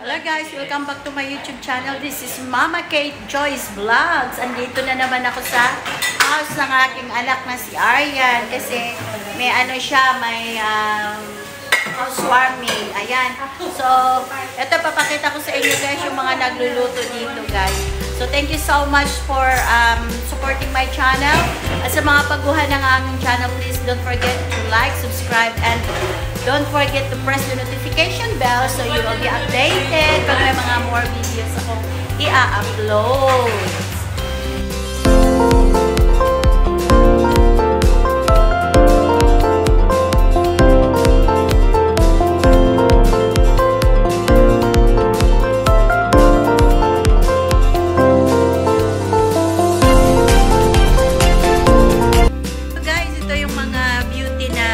Hello guys, welcome back to my YouTube channel. This is Mama Kate Joyce Vlogs. Andito na naman ako sa house ng aking anak na si Aryan. Kasi may ano siya, may housewarming. Ayan. So, ito papakita ko sa inyo guys yung mga nagluluto dito guys. So, thank you so much for supporting my channel. At sa mga paguhan ng aming channel, please don't forget to like, subscribe, and don't forget to press the notification bell so you will be updated pag may mga more videos akong i-upload.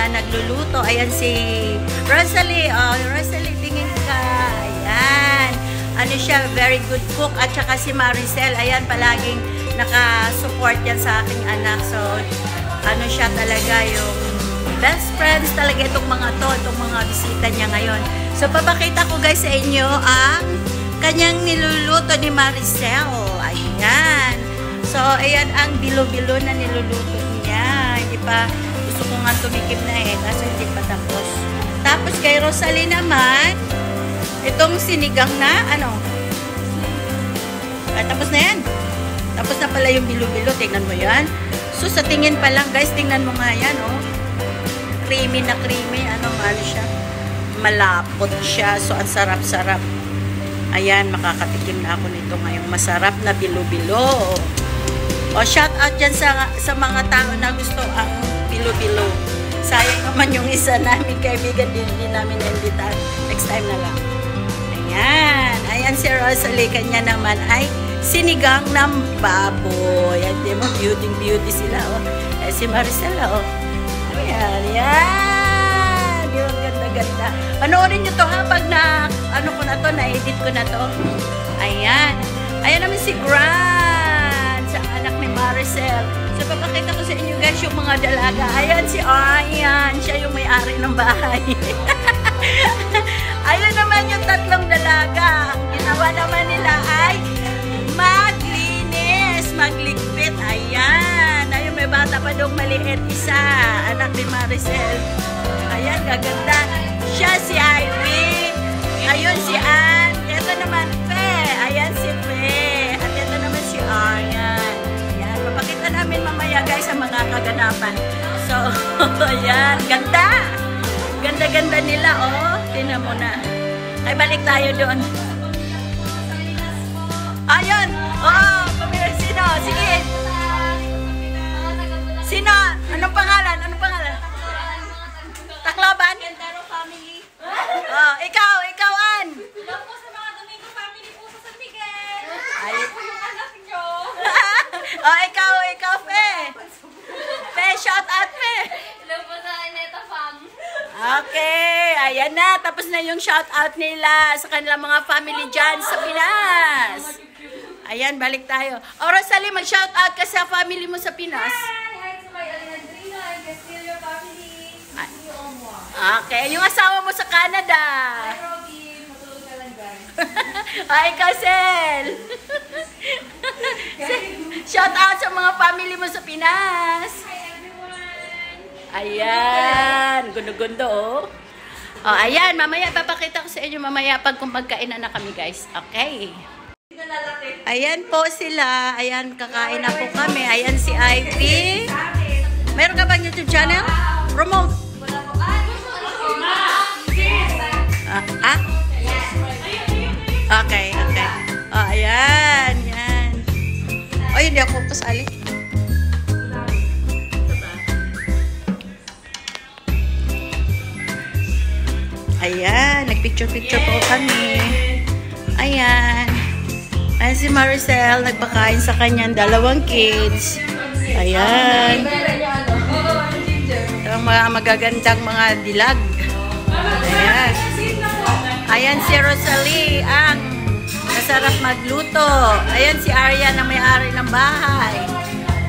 Nagluluto. Ayan si Rosalie. Oh, Rosalie, tingin ka. Ayan. Ano siya, very good cook. At saka si Maricel, ayan, palaging nakasupport yan sa aking anak. So, ano siya talaga, yung best friends talaga itong mga to, itong mga bisita niya ngayon. So, papakita ko guys sa inyo ang kanyang niluluto ni Maricel. Ayan. So, ayan ang bilo-bilo na niluluto niya. Hindi pa gusto ko nga tumikim na kasi hindi pa tapos. Tapos kay Rosalie naman, itong sinigang na, tapos na yan. Tapos na pala yung bilo-bilo, tingnan mo yan. So sa tingin pa lang guys, tingnan mo nga yan, oh. Creamy na creamy, ano siya. Malapot siya, so ang sarap-sarap. Ayan, makakatikim na ako nito ngayong masarap na bilo-bilo. O, shout out dyan sa mga tao na gusto ang bilo-bilo. Sayang naman yung isa namin kaibigan, din namin naimbitahan. Next time na lang. Ayan. Ayan si Rosalie. Kanya naman ay sinigang ng baboy. Ayan, di mo, beauty sila. Oh. Eh, si Maricela. Oh. Ayan. Ayan. Yung ganda-ganda. Panoorin nyo to ha pag na-edit ko na to. Ayan. Ayan naman si Grant. Sa anak ni Maricel. So, papakita ko sa inyo guys yung mga dalaga. Ayan si Aryan. Siya yung may-ari ng bahay. Ayan naman yung tatlong dalaga. Ang ginawa naman nila ay maglinis, magligpit. Ayan. Ayun, may bata pa doong maliit isa. Anak ni Maricel. Ayan, gaganda. Siya si Ivy. Ayun si Ann. Ito naman Fe. Ayan si Fe. At ito naman si Aryan. Papakita namin mamaya guys sa mga kaganapan. So, ayan. Ganda! Ganda-ganda nila, oh. Tingnan mo na. Ay, balik tayo doon. Ayun! Oo! Pamilya, sino? Sige! Sino? Anong pangalan? Anong pangalan? Tacloban? Gandaro family. Oh, ikaw, Ann! Hello po sa mga Domingo family po sa San Miguel. Ay, po yung anak nyo. Oh, ikaw, Fe. Fe, shout out, Fe. Hello po sa Ineta Fam. Okay, ayan na. Tapos na yung shout out nila sa kanilang mga family dyan sa Pinas. Ayan, balik tayo. O, Rosalie, mag-shout out ka sa family mo sa Pinas. Hi to my Alejandrino and Castillo family. Okay, yung asawa mo sa Canada. Hi, Robin. Matulog ka lang, guys. Ay, Kasel. Shout out sa mga family mo sa Pinas. Hi, everyone. Ayan. Gundo-gundo, oh. Oh, ayan. Mamaya, papakita ko sa inyo mamaya pag kung magkainan na kami, guys. Okay. Ayan po sila. Ayan, kakain na po kami. Ayan si Ivy. Meron ka bang YouTube channel? Promote. Okay. Oh, ayan. Yan. Oh, hindi ako kasali. Ayan. Nagpicture-picture po kami. Ayan. Ayan si Maricel. Nagpakain sa kanyang 2 kids. Ayan. Ang mga magagandang mga dilag. Ayan. Ayan si Rosalie, ang masarap magluto. Ayan si Aryan na may-ari ng bahay.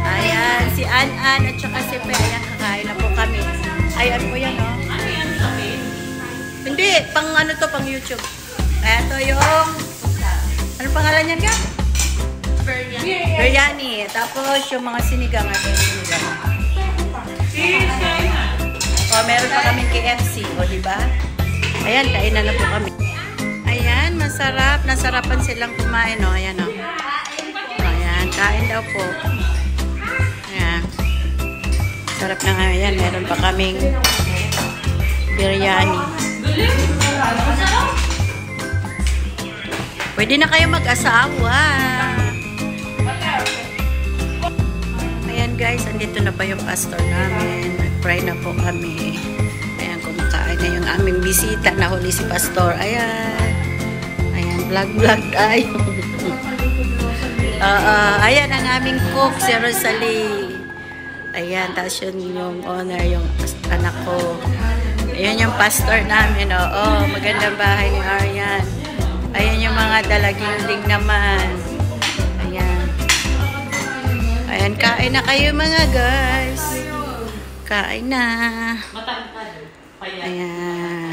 Ayan si Ann at saka si Fe. Ayan, kakain na po kami. Ayan po yan, oh. Hindi, pang ano to, pang YouTube. Ito yung... Ano pangalan niyan ka? Biryani. Tapos yung mga sinigang natin. Sinigang. O, meron pa kaming KFC. O, diba? Ayan, kainan na po kami. Ayan, masarap. Nasarapan silang kumain. O, ayan o. Ayan, kain daw po. Ayan. Sarap na nga. Ayan, meron pa kaming biryani. Pwede na kayo mag-asawa. Ayan guys, andito na pa yung pastor namin. Nag-pray na po kami. Ayan, kumakain na yung aming bisita. Nahuli si pastor. Ayan. Ayan, vlog-vlog tayo. Ayan ang aming cook, si Rosalie. Ayan, tapos yun yung owner, yung anak ko. Ayan yung pastor namin. Oo, magandang bahay ni Arian. Ayan yung mga dalaginding naman. Ayan. Ayan, kain na kayo mga guys. Kain na. Ayan.